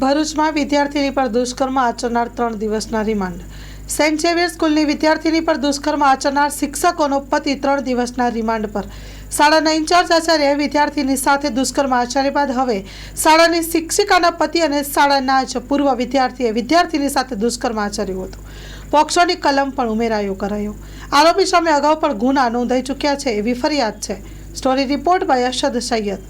ભરૂચમાં વિદ્યાર્થીની પર દુષ્કર્મ આચરનાર 3 દિવસના રિમાન્ડ. સેન્ટ ઝેવિયર સ્કૂલની વિદ્યાર્થીની પર દુષ્કર્મ આચરનાર શિક્ષકોનો પતિ 3 દિવસના રિમાન્ડ પર. શાળાના ઇન્ચાર્જ આચાર્યએ વિદ્યાર્થીની સાથે દુષ્કર્મ આચર્યા બાદ હવે શાળાની શિક્ષિકાના પતિ અને શાળાના જ પૂર્વ વિદ્યાર્થીએ વિદ્યાર્થીની સાથે દુષ્કર્મ આચર્યું હતું. પોક્સોની કલમ પણ ઉમેરાયો કરાયો. આરોપી સામે અગાઉ પણ ગુના નોંધાઈ ચૂક્યા છે એવી ફરિયાદ છે. Story report by Ashad Sayed.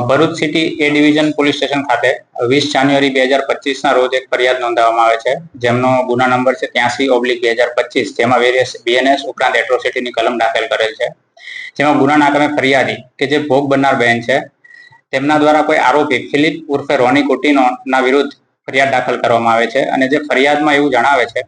Bharuch city A division police station ખાતે 20 જાન્યુઆરી 2025 રોજ એક ફરિયાદ નોંધાવવામાં આવે છે, જેમનો ગુના નંબર છે 83/2025, જેમાં વેરિયસ બીએનએસ ઉપરાંત એટ્રોસિટીની કલમ દાખલ કરેલ છે. જેમાં ગુનાના કામે ફરિયાદી કે જે ભોગ બનનાર બહેન છે, તેમના દ્વારા કોઈ આરોપી ફિલિપ ઉર્ફે રોની કુટીનો ના વિરુદ્ધ ફરિયાદ દાખલ કરવામાં આવે છે. અને જે ફરિયાદમાં એવું જણાવે છે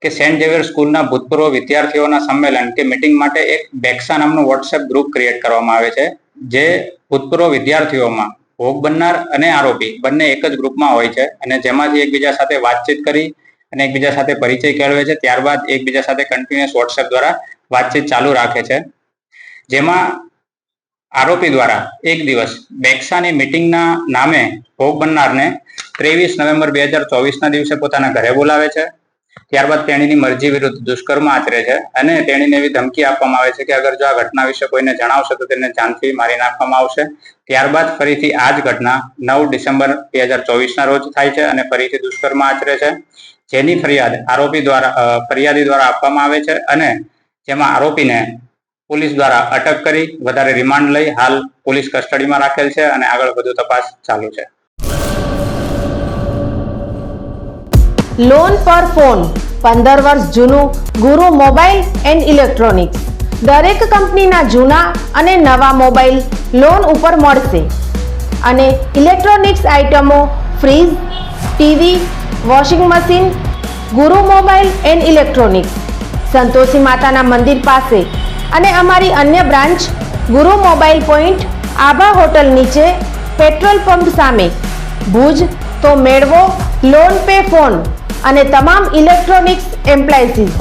કે સેન્ટ ઝેવિયર સ્કૂલના ભૂતપૂર્વ વિદ્યાર્થીઓના સંમેલન કે મીટિંગ માટે એક બેક્સા નામનું વોટ્સએપ ગ્રુપ ક્રિએટ કરવામાં આવે છે, જે ભૂતપૂર્વ વિદ્યાર્થીઓમાં ભોગ બનનાર અને આરોપી બંને એક જ ગ્રુપમાં હોય છે અને જેમાંથી એકબીજા સાથે વાતચીત કરી અને એકબીજા સાથે પરિચય કેળવે છે. ત્યારબાદ એકબીજા સાથે કન્ટિન્યુઅસ વોટ્સએપ દ્વારા વાતચીત ચાલુ રાખે છે. જેમાં આરોપી દ્વારા એક દિવસ બેક્સાની મીટિંગના નામે ભોગ બનનારને 23 નવેમ્બર 2024 દિવસે પોતાના ઘરે બોલાવે છે. ત્યારબાદ તેણીની મરજી વિરુદ્ધ દુષ્કર્મ આચરે છે અને તેણીને એવી ધમકી આપવામાં આવે છે કે અગર જો આ ઘટના વિશે કોઈને જણાવશે તો તેને જાનથી મારી નાખવામાં આવશે. ત્યારબાદ ફરીથી આ જ ઘટના 9 ડિસેમ્બર 2024 રોજ થાય છે અને ફરીથી દુષ્કર્મ આચરે છે, જેની ફરિયાદ ફરિયાદી દ્વારા આપવામાં આવે છે અને જેમાં આરોપીને પોલીસ દ્વારા અટક કરી વધારે રિમાન્ડ લઈ હાલ પોલીસ કસ્ટડીમાં રાખેલ છે અને આગળ વધુ તપાસ ચાલુ છે. લોન પર ફોન 15 વર્ષ જૂનું ગુરુ મોબાઈલ એન્ડ ઇલેક્ટ્રોનિક્સ. દરેક કંપનીના જૂના અને નવા મોબાઈલ લોન ઉપર મળશે અને ઇલેક્ટ્રોનિક્સ આઇટમો ફ્રીજ, ટીવી, વોશિંગ મશીન. ગુરુ મોબાઈલ એન્ડ ઇલેક્ટ્રોનિક્સ, સંતોષી માતાના મંદિર પાસે અને અમારી અન્ય બ્રાન્ચ ગુરુ મોબાઈલ પોઈન્ટ, આભા હોટલ નીચે, પેટ્રોલ પંપ સામે, ભુજ. તો મેળવો લોન પે ફોન અને તમામ ઇલેક્ટ્રોનિક્સ એપ્લાયન્સીસ.